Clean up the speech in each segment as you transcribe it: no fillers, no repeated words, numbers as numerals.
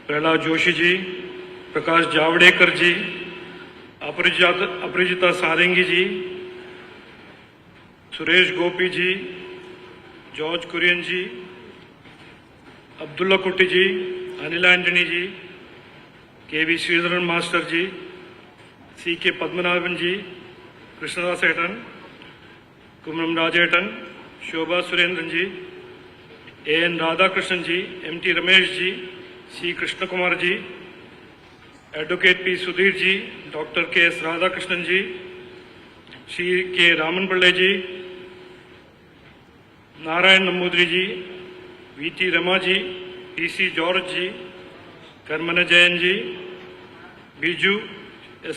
प्रहलाद जोशी जी, प्रकाश जावड़ेकर जी, अपराजिता सारंगी जी, सुरेश गोपी जी, George Kurien जी, अब्दुल्ला कुट्टी जी, Anil Antony जी, KV. Sreedharan master जी, CK. Padmanabhan जी, Krishnadas Eton, कुमरम राजेटन, शोभा सुरेंद्रन जी, A.N. Radhakrishnan जी, M.T. Ramesh ji, C. Krishna Kumar ji, advocate P. Sudhir ji, doctor K.S. Radhakrishnan जी, श्री के रामन पिल्ले जी, नारायण नंबूदरी जी, V.T. Rama ji, P.C. George जी, Karman जयन जी, Biju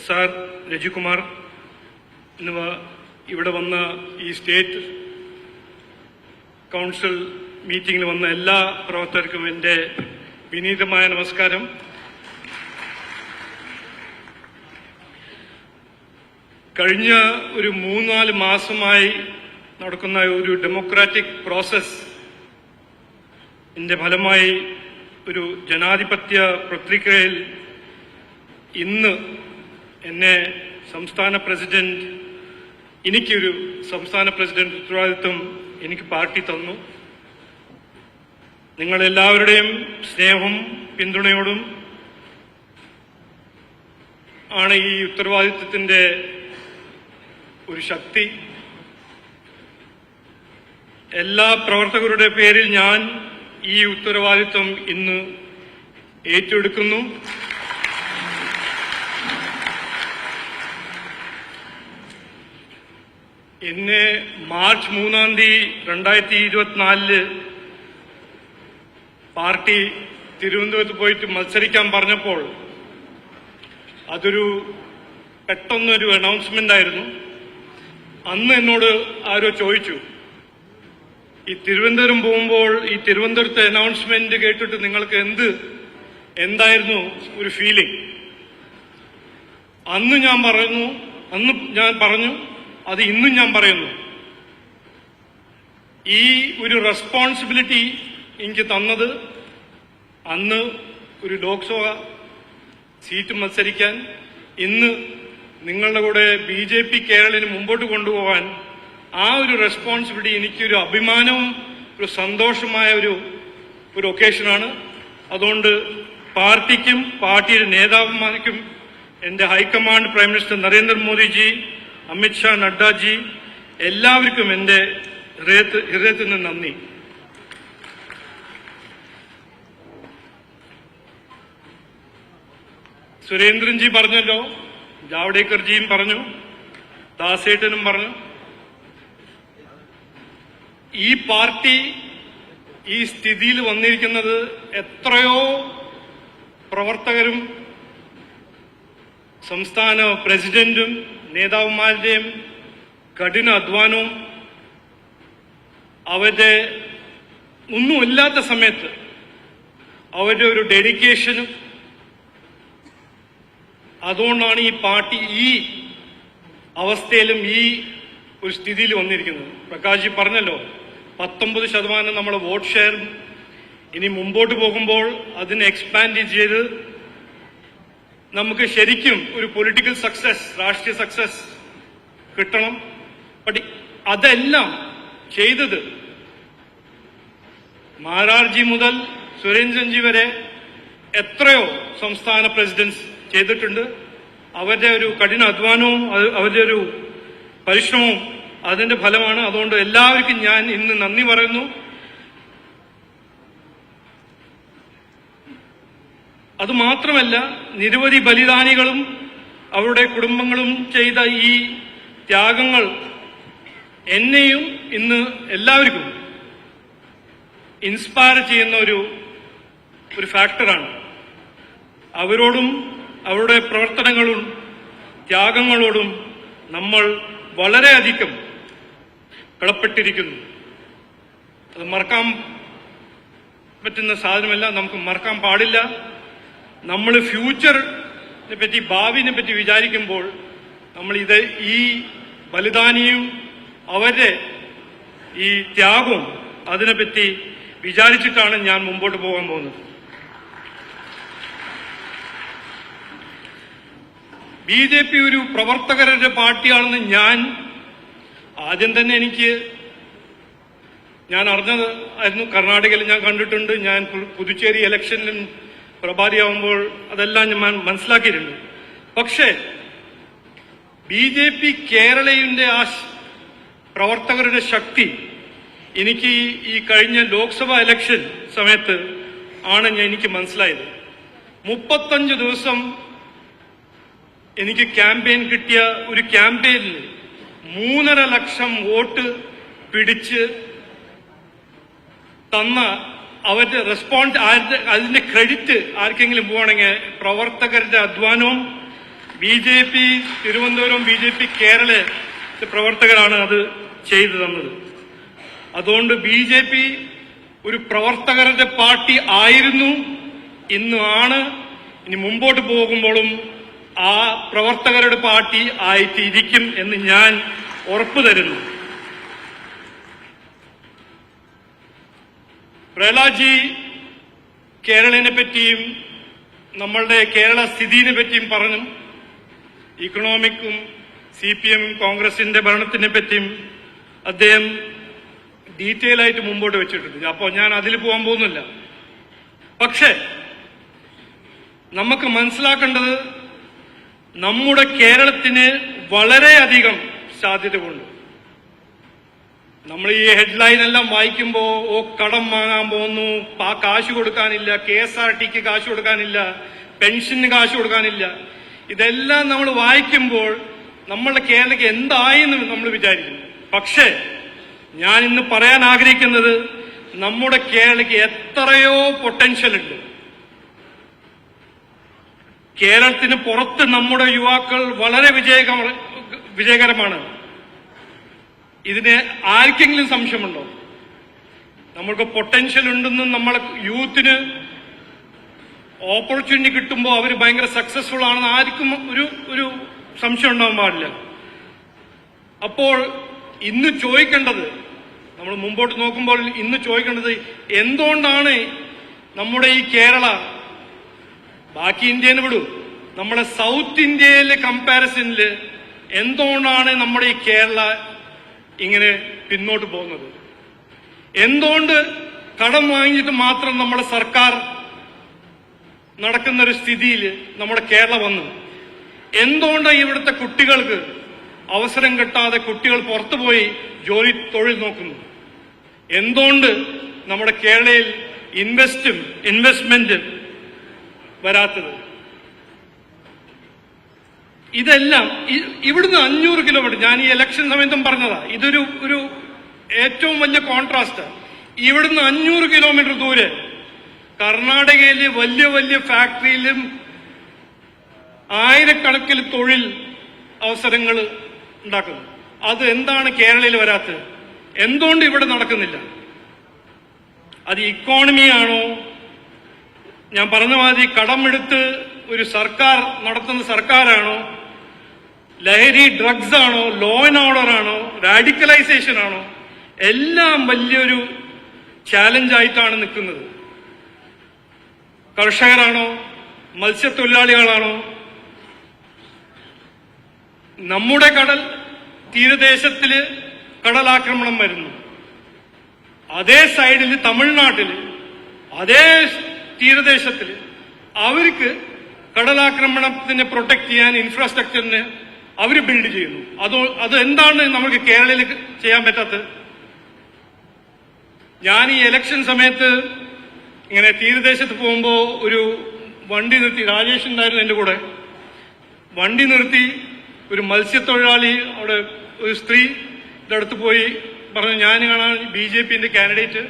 S.R. Rajikumar എന്നിവ ഇവിടെ വന്ന ഈ സ്റ്റേറ്റ് കൗൺസിൽ മീറ്റിംഗിൽ വന്ന എല്ലാ പ്രവർത്തകർക്കും എൻ്റെ വിനീതമായ നമസ്കാരം. കഴിഞ്ഞ ഒരു 3-4 മാസമായി നടക്കുന്ന ഒരു ഡെമോക്രാറ്റിക് പ്രോസസ് ഫലമായി ഒരു ജനാധിപത്യ പ്രക്രിയയിൽ ഇന്ന് എന്നെ എനിക്കൊരു സംസ്ഥാന പ്രസിഡന്റ് ഉത്തരവാദിത്വം എനിക്ക് പാർട്ടി തന്നു. നിങ്ങളെല്ലാവരുടെയും സ്നേഹവും പിന്തുണയോടും ആണ് ഈ ഉത്തരവാദിത്വത്തിന്റെ ഒരു ശക്തി. എല്ലാ പ്രവർത്തകരുടെ പേരിൽ ഞാൻ ഈ ഉത്തരവാദിത്വം ഇന്ന് ഏറ്റെടുക്കുന്നു. എന്നെ മാർച്ച് 3-ാം തീയതി 2024 പാർട്ടി തിരുവനന്തപുരത്ത് പോയിട്ട് മത്സരിക്കാൻ പറഞ്ഞപ്പോൾ അതൊരു പെട്ടെന്നൊരു അനൗൺസ്മെന്റ് ആയിരുന്നു. അന്ന് എന്നോട് ആരോ ചോദിച്ചു, ഈ തിരുവനന്തപുരം പോകുമ്പോൾ ഈ തിരുവനന്തപുരത്തെ അനൗൺസ്മെന്റ് കേട്ടിട്ട് നിങ്ങൾക്ക് എന്തായിരുന്നു ഒരു ഫീലിംഗ്? അന്ന് ഞാൻ പറഞ്ഞു, അത് ഇന്നും ഞാൻ പറയുന്നു. ഈ ഒരു റെസ്പോൺസിബിലിറ്റി എനിക്ക് തന്നത് അന്ന് ഒരു ലോക്സഭ സീറ്റ് മത്സരിക്കാൻ, ഇന്ന് നിങ്ങളുടെ കൂടെ BJP കേരളത്തിന് മുമ്പോട്ട് കൊണ്ടുപോകാൻ ആ ഒരു റെസ്പോൺസിബിലിറ്റി എനിക്കൊരു അഭിമാനവും ഒരു സന്തോഷമായ ഒരു ഒക്കേഷനാണ്. അതുകൊണ്ട് പാർട്ടിക്കും പാർട്ടിയുടെ നേതാക്കന്മാർക്കും എന്റെ high command prime minister Narendra Modi ji, Amit Shah, നഡ്ഡാജി എല്ലാവർക്കും എന്റെ ഹൃദയത്തിൽ നിന്ന് നന്ദി. സുരേന്ദ്രൻജി പറഞ്ഞല്ലോ, ജാവ്ദേക്കർജിയും പറഞ്ഞു, ദാസേട്ടനും പറഞ്ഞു. ഈ പാർട്ടി ഈ സ്ഥിതിയിൽ വന്നിരിക്കുന്നത് എത്രയോ പ്രവർത്തകരും സംസ്ഥാന പ്രസിഡന്റും നേതാവുമാരുടെയും കഠിന അധ്വാനവും അവരുടെ ഒന്നുമില്ലാത്ത സമയത്ത് അവരുടെ ഒരു ഡെഡിക്കേഷനും, അതുകൊണ്ടാണ് ഈ പാർട്ടി ഈ അവസ്ഥയിലും ഈ ഒരു സ്ഥിതിയിൽ വന്നിരിക്കുന്നത്. പ്രകാശ്ജി പറഞ്ഞല്ലോ, 19% നമ്മുടെ വോട്ട് ഷെയർ ഇനി മുമ്പോട്ട് പോകുമ്പോൾ അതിനെ എക്സ്പാൻഡ് ചെയ്ത് നമുക്ക് ശരിക്കും ഒരു പൊളിറ്റിക്കൽ സക്സസ്, രാഷ്ട്രീയ സക്സസ് കിട്ടണം. അതെല്ലാം ചെയ്തത് മാരാർജി മുതൽ സുരേന്ദ്രൻജി വരെ എത്രയോ സംസ്ഥാന പ്രസിഡന്റ്സ് ചെയ്തിട്ടുണ്ട്. അവരുടെ ഒരു കഠിന അധ്വാനവും അവരുടെ ഒരു പരിശ്രമവും അതിന്റെ ഫലമാണ്. അതുകൊണ്ട് എല്ലാവർക്കും ഞാൻ ഇന്ന് നന്ദി പറയുന്നു. അതുമാത്രമല്ല, നിരവധി ബലിദാനികളും അവരുടെ കുടുംബങ്ങളും ചെയ്ത ഈ ത്യാഗങ്ങൾ എന്നെയും ഇന്ന് എല്ലാവർക്കും ഇൻസ്പയർ ചെയ്യുന്ന ഒരു ഫാക്ടറാണ്. അവരോടും അവരുടെ പ്രവർത്തനങ്ങളും ത്യാഗങ്ങളോടും നമ്മൾ വളരെയധികം കടപ്പെട്ടിരിക്കുന്നു. അത് മറക്കാൻ പറ്റുന്ന സാധനമല്ല, നമുക്ക് മറക്കാൻ പാടില്ല. നമ്മൾ ഫ്യൂച്ചറിനെ പറ്റി, ഭാവിനെ പറ്റി വിചാരിക്കുമ്പോൾ നമ്മൾ ഈ ബലിദാനിയും അവരുടെ ഈ ത്യാഗവും അതിനെപ്പറ്റി വിചാരിച്ചിട്ടാണ് ഞാൻ മുമ്പോട്ട് പോകാൻ പോകുന്നത്. BJP ഒരു പ്രവർത്തകരുടെ പാർട്ടിയാണെന്ന് ഞാൻ ആദ്യം തന്നെ ഞാൻ അറിഞ്ഞതായിരുന്നു. കർണാടകയിൽ ഞാൻ കണ്ടിട്ടുണ്ട്. ഞാൻ പുതുച്ചേരി ഇലക്ഷനിൽ പ്രഭാരിയാവുമ്പോൾ അതെല്ലാം ഞാൻ മനസ്സിലാക്കിയിട്ടുണ്ട്. പക്ഷേ BJP കേരളയുടെ ആ പ്രവർത്തകരുടെ ശക്തി എനിക്ക് ഈ കഴിഞ്ഞ ലോക്സഭാ ഇലക്ഷൻ സമയത്ത് ആണ് എനിക്ക് മനസ്സിലായത്. 35 ദിവസം എനിക്ക് ക്യാമ്പയിൻ കിട്ടിയ ഒരു ക്യാമ്പയിനിൽ 3.5 ലക്ഷം വോട്ട് പിടിച്ച് തന്ന അവരുടെ റെസ്പോണ്ട് അതിന്റെ ക്രെഡിറ്റ് ആർക്കെങ്കിലും പോവാണെങ്കിൽ പ്രവർത്തകരുടെ അധ്വാനവും BJP തിരുവനന്തപുരം BJP കേരള പ്രവർത്തകരാണ് അത് ചെയ്തു തന്നത്. അതുകൊണ്ട് BJP ഒരു പ്രവർത്തകരുടെ പാർട്ടി ആയിരുന്നു, ഇന്നും ആണ്, ഇനി മുമ്പോട്ട് പോകുമ്പോഴും ആ പ്രവർത്തകരുടെ പാർട്ടി ആയിട്ടിരിക്കും എന്ന് ഞാൻ ഉറപ്പു തരുന്നു. പ്രഹ്ലാദ്ജി കേരളനെ പറ്റിയും നമ്മളുടെ കേരള സ്ഥിതിയെ പറ്റിയും പറഞ്ഞു. ഇക്കണോമിക്കും CPM കോൺഗ്രസിന്റെ ഭരണത്തിനെ പറ്റിയും അദ്ദേഹം ഡീറ്റെയിൽ ആയിട്ട് മുമ്പോട്ട് വെച്ചിട്ടുണ്ട്. അപ്പോൾ ഞാൻ അതിൽ പോകാൻ പോകുന്നില്ല. പക്ഷേ നമുക്ക് മനസ്സിലാക്കേണ്ടത് നമ്മുടെ കേരളത്തിന് വളരെയധികം സാധ്യതകളുണ്ട്. നമ്മൾ ഈ ഹെഡ്ലൈൻ എല്ലാം വായിക്കുമ്പോൾ കടം വാങ്ങാൻ പോകുന്നു, കാശ് കൊടുക്കാനില്ല, KSRTക്ക് കാശ് കൊടുക്കാനില്ല, പെൻഷന് കാശ് കൊടുക്കാനില്ല, ഇതെല്ലാം നമ്മൾ വായിക്കുമ്പോൾ നമ്മളുടെ കേരളക്ക് എന്തായെന്ന് നമ്മൾ വിചാരിക്കുന്നു. പക്ഷേ ഞാൻ ഇന്ന് പറയാൻ ആഗ്രഹിക്കുന്നത് നമ്മുടെ കേരളക്ക് എത്രയോ പൊട്ടൻഷ്യൽ ഉണ്ട്. കേരളത്തിന് പുറത്ത് നമ്മുടെ യുവാക്കൾ വളരെ വിജയകരമാണ്. ഇതിന് ആർക്കെങ്കിലും സംശയമുണ്ടോ? നമ്മൾക്ക് പൊട്ടൻഷ്യൽ ഉണ്ടെന്നും നമ്മളെ യൂത്തിന് ഓപ്പർച്യൂണിറ്റി കിട്ടുമ്പോൾ അവർ ഭയങ്കര സക്സസ്ഫുൾ ആണെന്ന് ആർക്കും ഒരു സംശയം ഉണ്ടാവാൻ പാടില്ല. അപ്പോൾ ഇന്ന് ചോദിക്കേണ്ടത്, നമ്മൾ മുമ്പോട്ട് നോക്കുമ്പോൾ ഇന്ന് ചോദിക്കേണ്ടത്, എന്തുകൊണ്ടാണ് നമ്മുടെ ഈ കേരള, ബാക്കി ഇന്ത്യനെ വിടൂ, നമ്മുടെ സൗത്ത് ഇന്ത്യയിലെ കമ്പാരിസണിൽ എന്തുകൊണ്ടാണ് നമ്മുടെ ഈ കേരള ഇങ്ങനെ പിന്നോട്ട് പോകുന്നത്? എന്തുകൊണ്ട് കടം വാങ്ങിയിട്ട് മാത്രം നമ്മുടെ സർക്കാർ നടക്കുന്ന ഒരു സ്ഥിതിയിൽ നമ്മുടെ കേരളം വന്നു? എന്തുകൊണ്ട് ഇവിടുത്തെ കുട്ടികൾക്ക് അവസരം കിട്ടാതെ കുട്ടികൾ പുറത്തുപോയി തൊഴിൽ നോക്കുന്നു? എന്തുകൊണ്ട് നമ്മുടെ കേരളയിൽ ഇൻവെസ്റ്റ്മെന്റ് വരാത്തത്? ഇതെല്ലാം ഇവിടുന്ന് 500 കിലോമീറ്റർ, ഞാൻ ഈ ഇലക്ഷൻ സമയത്തും പറഞ്ഞതാ, ഇതൊരു ഏറ്റവും വലിയ കോൺട്രാസ്റ്റ്. ഇവിടുന്ന് 500 കിലോമീറ്റർ ദൂരെ കർണാടകയിലെ വലിയ വലിയ ഫാക്ടറിയിലും ആയിരക്കണക്കിന് തൊഴിൽ അവസരങ്ങൾ ഉണ്ടാക്കുന്നു. അത് എന്താണ് കേരളയിൽ വരാത്തത്? എന്തുകൊണ്ട് ഇവിടെ നടക്കുന്നില്ല? അത് ഇക്കോണമിയാണോ? ഞാൻ പറഞ്ഞ മാതിരി കടമെടുത്ത് ഒരു സർക്കാർ നടത്തുന്ന സർക്കാരാണോ? ലഹരി ഡ്രഗ്സ് ആണോ? ലോ ആൻഡ് ഓർഡർ ആണോ? റാഡിക്കലൈസേഷൻ ആണോ? എല്ലാം വലിയൊരു ചാലഞ്ചായിട്ടാണ് നിൽക്കുന്നത്. കർഷകരാണോ? മത്സ്യത്തൊഴിലാളികളാണോ? നമ്മുടെ തീരദേശത്തില് കടലാക്രമണം വരുന്നു. അതേ സൈഡിൽ തമിഴ്നാട്ടില് അതേ തീരദേശത്തിൽ അവർക്ക് കടലാക്രമണത്തിനെ പ്രൊട്ടക്ട് ചെയ്യാൻ ഇൻഫ്രാസ്ട്രക്ചറിന് അവർ ബിൽഡ് ചെയ്യുന്നു. അത് എന്താണ് നമുക്ക് കേരളയിൽ ചെയ്യാൻ പറ്റാത്തത്? ഞാൻ ഈ ഇലക്ഷൻ സമയത്ത് ഇങ്ങനെ തീരദേശത്ത് പോകുമ്പോൾ ഒരു വണ്ടി നിർത്തി, രാജേഷ് ഉണ്ടായിരുന്നു എന്റെ കൂടെ, വണ്ടി നിർത്തി ഒരു മത്സ്യത്തൊഴിലാളി, അവിടെ ഒരു സ്ത്രീയുടെ അടുത്ത് പോയി പറഞ്ഞു, ഞാനാണ് BJPന്റെ കാൻഡിഡേറ്റ്,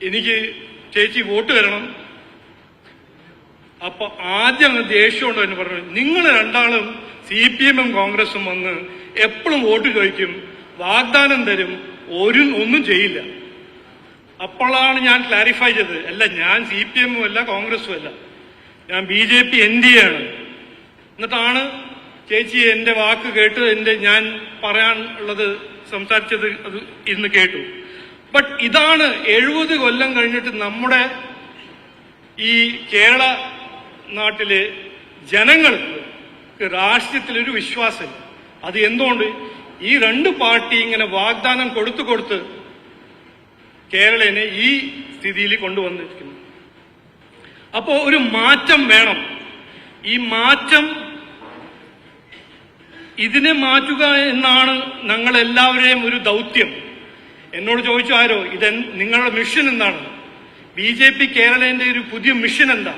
എനിക്ക് ചേച്ചി വോട്ട് തരണം. അപ്പൊ ആദ്യം ദേഷ്യമുണ്ടോ എന്ന് പറഞ്ഞു, നിങ്ങൾ രണ്ടാളും CPM-ഉം കോൺഗ്രസും വന്ന് എപ്പോഴും വോട്ട് ചോദിക്കും, വാഗ്ദാനം തരും, ഒന്നും ചെയ്യില്ല. അപ്പോഴാണ് ഞാൻ ക്ലാരിഫൈ ചെയ്തത്, അല്ല ഞാൻ CPM-ഉം അല്ല കോൺഗ്രസും അല്ല, ഞാൻ BJP NDA ആണ്. എന്നിട്ടാണ് ചേച്ചി എന്റെ വാക്ക് കേട്ട് ഞാൻ പറയാനുള്ളത് സംസാരിച്ചത് അത് ഇന്ന് കേട്ടു. ബട്ട് ഇതാണ് 70 കൊല്ലം കഴിഞ്ഞിട്ട് നമ്മുടെ ഈ കേരള നാട്ടിലെ ജനങ്ങൾക്ക് രാഷ്ട്രീയത്തിലൊരു വിശ്വാസം. അത് എന്തുകൊണ്ട്? ഈ രണ്ട് പാർട്ടി ഇങ്ങനെ വാഗ്ദാനം കൊടുത്ത് കേരളനെ ഈ സ്ഥിതിയിൽ കൊണ്ടുവന്നിരിക്കുന്നു. അപ്പോ ഒരു മാറ്റം വേണം. ഈ മാറ്റം, ഇതിനെ മാറ്റുക എന്നാണ് ഞങ്ങളെല്ലാവരെയും ഒരു ദൗത്യം. എന്നോട് ചോദിച്ചു ആരോ, നിങ്ങളുടെ മിഷൻ എന്താണ്? BJP കേരളത്തിന്റെ ഒരു പുതിയ മിഷൻ എന്താ?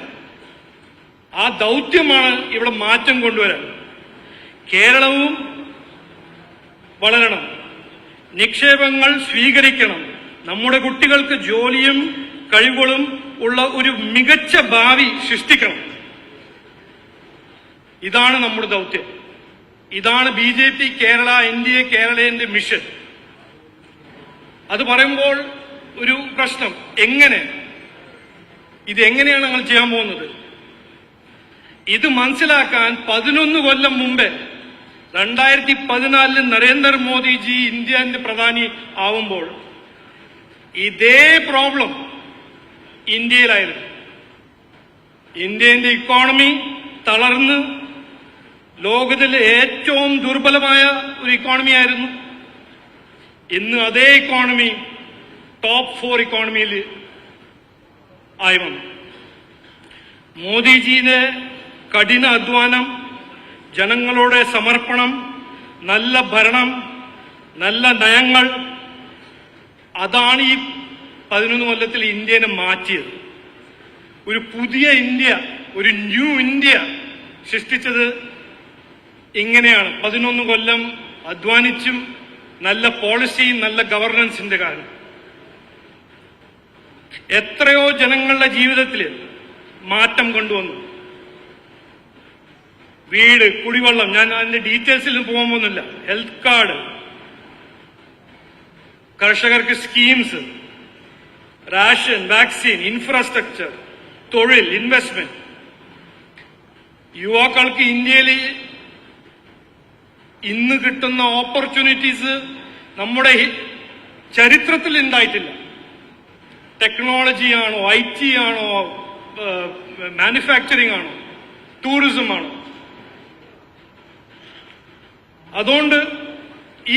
ആ ദൗത്യമാണ് ഇവിടെ മാറ്റം കൊണ്ടുവരാൻ. കേരളവും വളരണം, നിക്ഷേപങ്ങൾ സ്വീകരിക്കണം, നമ്മുടെ കുട്ടികൾക്ക് ജോലിയും കഴിവുകളും ഉള്ള ഒരു മികച്ച ഭാവി സൃഷ്ടിക്കണം. ഇതാണ് നമ്മുടെ ദൗത്യം. ഇതാണ് BJP കേരള NDA കേരളത്തിന്റെ മിഷൻ. അത് പറയുമ്പോൾ ഒരു പ്രശ്നം, ഇതെങ്ങനെയാണ് ഞങ്ങൾ ചെയ്യാൻ പോകുന്നത്? ഇത് മനസ്സിലാക്കാൻ 11 കൊല്ലം മുമ്പേ 2014 നരേന്ദ്രമോദിജി ഇന്ത്യന്റെ പ്രധാനി ആവുമ്പോൾ ഇതേ പ്രോബ്ലം ഇന്ത്യയിലായിരുന്നു. ഇന്ത്യന്റെ ഇക്കോണമി തളർന്ന് ലോകത്തിലെ ഏറ്റവും ദുർബലമായ ഒരു ഇക്കോണമി ആയിരുന്നു. ഇന്ന് അതേ ഇക്കോണമി ടോപ്പ് 4 ഇക്കോണമിയിൽ ആയി വന്നു. മോദിജിയുടെ കഠിന അധ്വാനം, ജനങ്ങളുടെ സമർപ്പണം, നല്ല ഭരണം, നല്ല നയങ്ങൾ, അതാണ് ഈ 11 കൊല്ലത്തിൽ ഇന്ത്യനെ മാറ്റിയത്. ഒരു പുതിയ ഇന്ത്യ, ഒരു ന്യൂ ഇന്ത്യ സൃഷ്ടിച്ചത് ഇങ്ങനെയാണ്. 11 കൊല്ലം അധ്വാനിച്ചും നല്ല പോളിസിയും നല്ല ഗവർണൻസിന്റെ കാരണം. എത്രയോ ജനങ്ങളുടെ ജീവിതത്തിൽ മാറ്റം കൊണ്ടുവന്നു. വീട്, കുടിവെള്ളം, ഞാൻ അതിന്റെ ഡീറ്റെയിൽസിൽ പോകാൻ പോകുന്നില്ല. ഹെൽത്ത് കാർഡ്, കർഷകർക്ക് സ്കീംസ്, റേഷൻ, വാക്സിൻ, ഇൻഫ്രാസ്ട്രക്ചർ, തൊഴിൽ, ഇൻവെസ്റ്റ്മെന്റ്. യുവാക്കൾക്ക് ഇന്ത്യയിൽ ഇന്ന് കിട്ടുന്ന ഓപ്പർച്യൂണിറ്റീസ് നമ്മുടെ ചരിത്രത്തിൽ ഉണ്ടായിട്ടില്ല. ടെക്നോളജി ആണോ, IT ആണോ, മാനുഫാക്ചറിംഗ് ആണോ, ടൂറിസം ആണോ? അതുകൊണ്ട്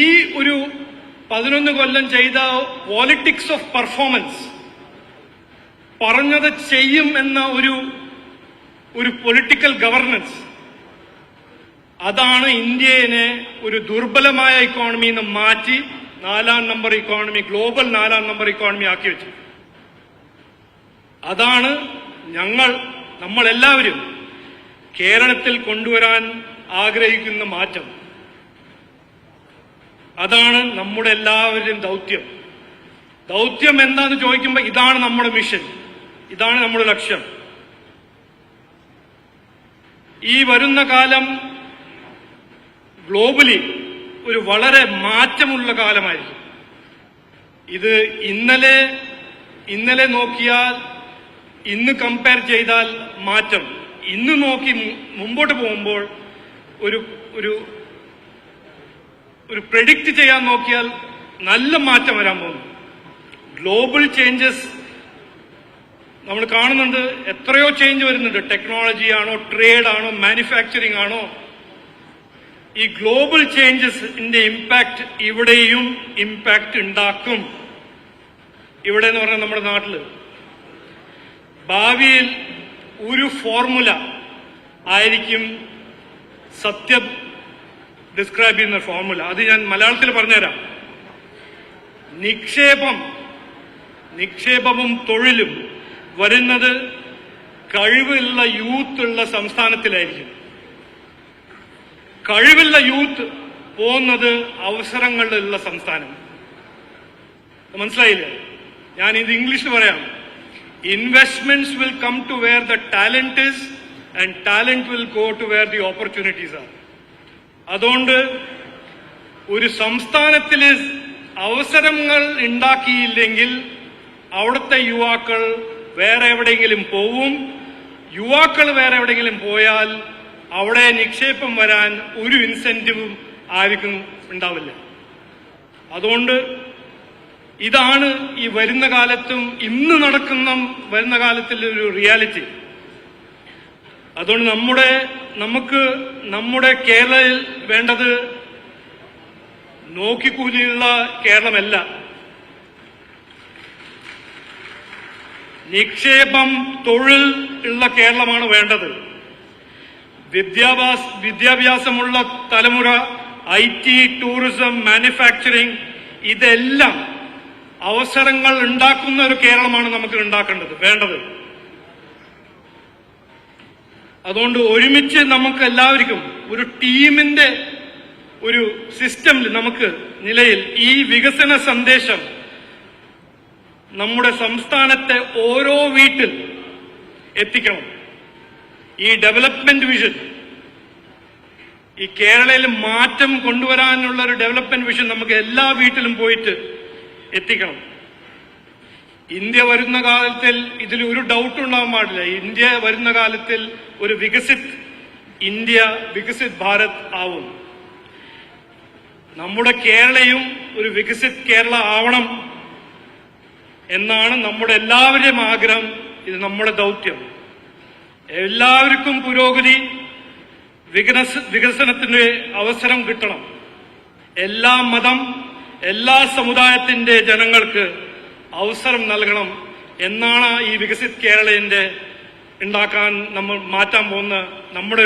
ഈ ഒരു 11 കൊല്ലം ചെയ്ത പോളിറ്റിക്സ് ഓഫ് പെർഫോമൻസ്, പറഞ്ഞത് ചെയ്യും എന്ന ഒരു പൊളിറ്റിക്കൽ ഗവർണൻസ്, അതാണ് ഇന്ത്യയെ ഒരു ദുർബലമായ ഇക്കോണമിയിൽ നിന്ന് മാറ്റി 4ാം number economy, global 4ാം number economy ആക്കി വെച്ചത്. അതാണ് നമ്മളെല്ലാവരും കേരളത്തിൽ കൊണ്ടുവരാൻ ആഗ്രഹിക്കുന്ന മാറ്റം. അതാണ് നമ്മുടെ എല്ലാവരുടെയും ദൗത്യം. ദൗത്യം എന്താന്ന് ചോദിക്കുമ്പോൾ ഇതാണ് നമ്മുടെ മിഷൻ, ഇതാണ് നമ്മുടെ ലക്ഷ്യം. ഈ വരുന്ന കാലം ഗ്ലോബലി ഒരു വളരെ മാറ്റമുള്ള കാലമായിരിക്കും. ഇത് ഇന്നലെ നോക്കിയാൽ, ഇന്ന് കമ്പയർ ചെയ്താൽ മാറ്റം, ഇന്ന് നോക്കി മുമ്പോട്ട് പോകുമ്പോൾ ഒരു പ്രെഡിക്റ്റ് ചെയ്യാൻ നോക്കിയാൽ നല്ല മാറ്റം വരാൻ പോകുന്നു. ഗ്ലോബൽ ചേഞ്ചസ് നമ്മൾ കാണുന്നുണ്ട്. എത്രയോ ചേഞ്ച് വരുന്നുണ്ട്. ടെക്നോളജി ആണോ, ട്രേഡ് ആണോ, മാനുഫാക്ചറിംഗ് ആണോ, ഈ ഗ്ലോബൽ ചേഞ്ചസിന്റെ ഇമ്പാക്ട് ഇവിടെയും ഇമ്പാക്ട് ഉണ്ടാക്കും. ഇവിടെ എന്ന് പറഞ്ഞാൽ നമ്മുടെ നാട്ടില് ഭാവിയിൽ ഒരു ഫോർമുല ആയിരിക്കും സത്യം ഡിസ്ക്രൈബ് ചെയ്യുന്ന ഫോർമുല. അത് ഞാൻ മലയാളത്തിൽ പറഞ്ഞുതരാം. നിക്ഷേപവും തൊഴിലും വരുന്നത് കഴിവുള്ള യൂത്തുള്ള സംസ്ഥാനത്തിലായിരിക്കും. കഴിവുള്ള യൂത്ത് പോകുന്നത് അവസരങ്ങളുള്ള സംസ്ഥാനം. മനസ്സിലായില്ലേ? ഞാൻ ഇത് ഇംഗ്ലീഷിൽ പറയാം. Investments will come to where the talent is and talent will go to where the opportunities are. അതുകൊണ്ട് ഒരു സംസ്ഥാനത്തിൽ അവസരങ്ങൾ ഉണ്ടാക്കിയില്ലെങ്കിൽ അവിടുത്തെ യുവാക്കൾ വേറെ എവിടെയെങ്കിലും പോവും. യുവാക്കൾ വേറെ എവിടെയെങ്കിലും പോയാൽ അവിടെ നിക്ഷേപം വരാൻ ഒരു ഇൻസെന്റീവും ആർക്കും ഉണ്ടാവില്ല. അതുകൊണ്ട് ഇതാണ് ഈ വരുന്ന കാലത്തും ഇന്ന് നടക്കുന്ന വരുന്ന കാലത്തിൽ ഒരു റിയാലിറ്റി. അതുകൊണ്ട് നമ്മുടെ കേരളയിൽ വേണ്ടത് നോക്കിക്കൂലിയുള്ള കേരളമല്ല, നിക്ഷേപം, തൊഴിൽ ഉള്ള കേരളമാണ് വേണ്ടത്. വിദ്യാഭ്യാസമുള്ള തലമുറ, IT, ടൂറിസം, മാനുഫാക്ചറിംഗ്, ഇതെല്ലാം അവസരങ്ങൾ ഉണ്ടാക്കുന്ന ഒരു കേരളമാണ് നമുക്ക് ഉണ്ടാക്കേണ്ടത്, വേണ്ടത്. അതുകൊണ്ട് ഒരുമിച്ച് നമുക്ക് എല്ലാവർക്കും ഒരു ടീമിന്റെ ഒരു സിസ്റ്റമിൽ നമുക്ക് നിലയിൽ ഈ വികസന സന്ദേശം നമ്മുടെ സംസ്ഥാനത്തെ ഓരോ വീട്ടിൽ എത്തിക്കണം. ഈ ഡെവലപ്മെന്റ് വിഷൻ, ഈ കേരളയിൽ മാറ്റം കൊണ്ടുവരാനുള്ള ഒരു ഡെവലപ്മെന്റ് വിഷൻ നമുക്ക് എല്ലാ വീട്ടിലും പോയിട്ട് എത്തിക്കണം. ഇന്ത്യ വരുന്ന കാലത്തിൽ ഇതിൽ ഒരു ഡൗട്ട് ഉണ്ടാവാൻ പാടില്ല. ഇന്ത്യ വരുന്ന കാലത്തിൽ ഒരു വികസിത് ഇന്ത്യ, വികസിത് ഭാരത് ആവും. നമ്മുടെ കേരളയും ഒരു വികസിത് കേരള ആവണം എന്നാണ് നമ്മുടെ എല്ലാവരുടെയും ആഗ്രഹം. ഇത് നമ്മുടെ ദൗത്യം. എല്ലാവർക്കും പുരോഗതി, വികസനത്തിന്റെ അവസരം കിട്ടണം. എല്ലാ മതം, എല്ലാ സമുദായത്തിന്റെ ജനങ്ങൾക്ക് അവസരം നൽകണം എന്നാണ് ഈ വികസിത് കേരളത്തിന്റെ ഉണ്ടാക്കാൻ നമ്മൾ മാറ്റാൻ പോകുന്ന നമ്മുടെ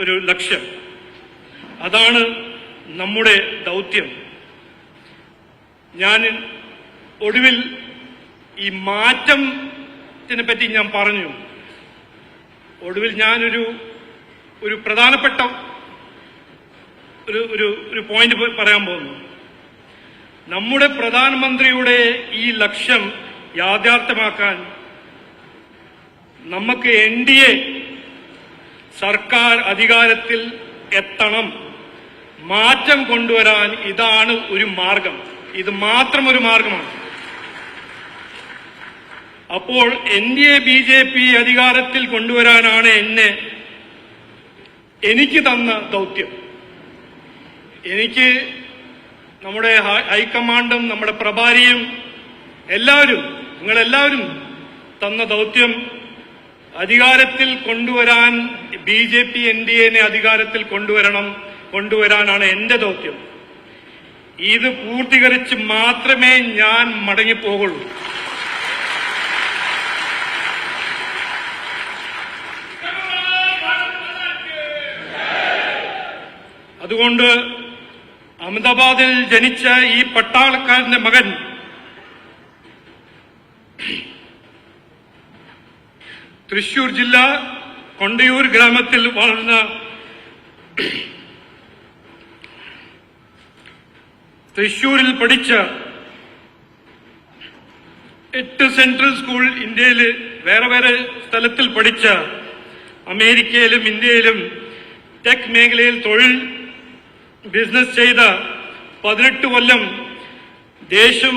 ഒരു ലക്ഷ്യം. അതാണ് നമ്മുടെ ദൗത്യം. ഞാൻ ഒടുവിൽ ഈ മാറ്റത്തിനെ പറ്റി ഞാൻ പറഞ്ഞു. ഒടുവിൽ ഞാനൊരു പ്രധാനപ്പെട്ട ഒരു പോയിന്റ് പറയാൻ പോകുന്നു. നമ്മുടെ പ്രധാനമന്ത്രിയുടെ ഈ ലക്ഷ്യം യാഥാർത്ഥ്യമാക്കാൻ നമുക്ക് NDA സർക്കാർ അധികാരത്തിൽ എത്തണം. മാറ്റം കൊണ്ടുവരാൻ ഇതാണ് ഒരു മാർഗം. ഇത് മാത്രം ഒരു മാർഗമാണ്. അപ്പോൾ NDA BJP അധികാരത്തിൽ കൊണ്ടുവരാനാണ് എനിക്ക് തന്ന ദൗത്യം. എനിക്ക് നമ്മുടെ ഹൈക്കമാൻഡും നമ്മുടെ പ്രഭാരിയും നിങ്ങളെല്ലാവരും തന്ന ദൗത്യം അധികാരത്തിൽ കൊണ്ടുവരാൻ, BJP NDA അധികാരത്തിൽ കൊണ്ടുവരാനാണ് എന്റെ ദൗത്യം. ഇത് പൂർത്തീകരിച്ച് മാത്രമേ ഞാൻ മടങ്ങിപ്പോകുള്ളൂ. അതുകൊണ്ട് അഹമ്മദാബാദിൽ ജനിച്ച ഈ പട്ടാളക്കാരന്റെ മകൻ തൃശൂർ ജില്ല കൊണ്ടയൂർ ഗ്രാമത്തിൽ വളർന്ന തൃശൂരിൽ പഠിച്ച 8 സെൻട്രൽ സ്കൂൾ, ഇന്ത്യയിൽ വേറെ സ്ഥലത്തിൽ പഠിച്ച, അമേരിക്കയിലും ഇന്ത്യയിലും ടെക് മേഖലയിൽ തൊഴിൽ ബിസിനസ് ചെയ്ത, 18 കൊല്ലം ദേശം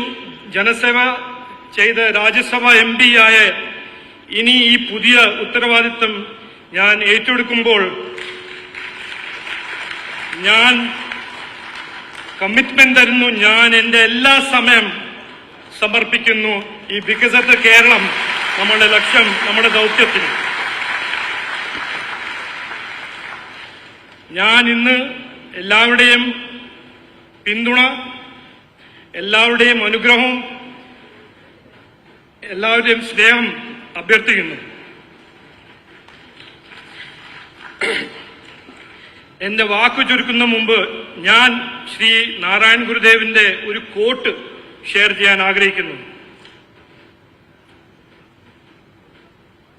ജനസേവ ചെയ്ത രാജ്യസഭ MP ആയ ഇനി ഈ പുതിയ ഉത്തരവാദിത്തം ഞാൻ ഏറ്റെടുക്കുമ്പോൾ ഞാൻ കമ്മിറ്റ്മെന്റ് തരുന്നു. ഞാൻ എന്റെ എല്ലാ സമയം സമർപ്പിക്കുന്നു ഈ വികസിത കേരളം, നമ്മുടെ ലക്ഷ്യം, നമ്മുടെ ദൗത്യത്തിന്. ഞാൻ ഇന്ന് എല്ലാവരുടെയും പിന്തുണ, എല്ലാവരുടെയും അനുഗ്രഹം, എല്ലാവരുടെയും സ്നേഹം അഭ്യർത്ഥിക്കുന്നു. എന്റെ വാക്കു ചുരുക്കുന്ന മുമ്പ് ഞാൻ ശ്രീ നാരായൺ ഗുരുദേവിന്റെ ഒരു കോട്ട് ഷെയർ ചെയ്യാൻ ആഗ്രഹിക്കുന്നു.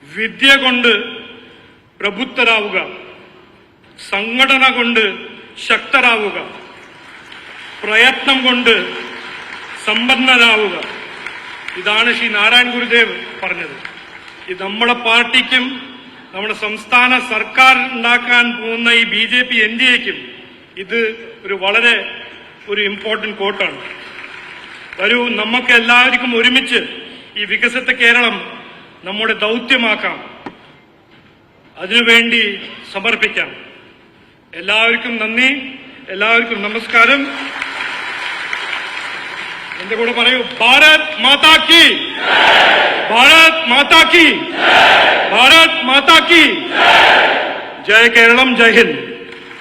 വിദ്യ കൊണ്ട് പ്രബുദ്ധരാവുക, സംഘടന കൊണ്ട് ശക്തരാവുക, പ്രയത്നം കൊണ്ട് സമ്പന്നരാവുക. ഇതാണ് ശ്രീ നാരായൺ ഗുരുദേവ് പറഞ്ഞത്. ഇത് നമ്മുടെ പാർട്ടിക്കും നമ്മുടെ സംസ്ഥാന സർക്കാർ ഉണ്ടാക്കാൻ പോകുന്ന ഈ BJP NDAയ്ക്കും ഇത് വളരെ ഇമ്പോർട്ടന്റ് കോട്ടാണ്. വരൂ, നമുക്ക് എല്ലാവർക്കും ഒരുമിച്ച് ഈ വികസിത കേരളം നമ്മുടെ ദൗത്യമാക്കാം, അതിനുവേണ്ടി സമർപ്പിക്കാം. എല്ലാവർക്കും നന്ദി, എല്ലാവർക്കും നമസ്കാരം. എന്റെ കൂടെ പറയൂ, ഭാരത് മാതാ കി, ഭാരത് മാതാ കി, ഭാരത് മാതാ കി. ജയ് കേരളം, ജയ് ഹിന്ദ്.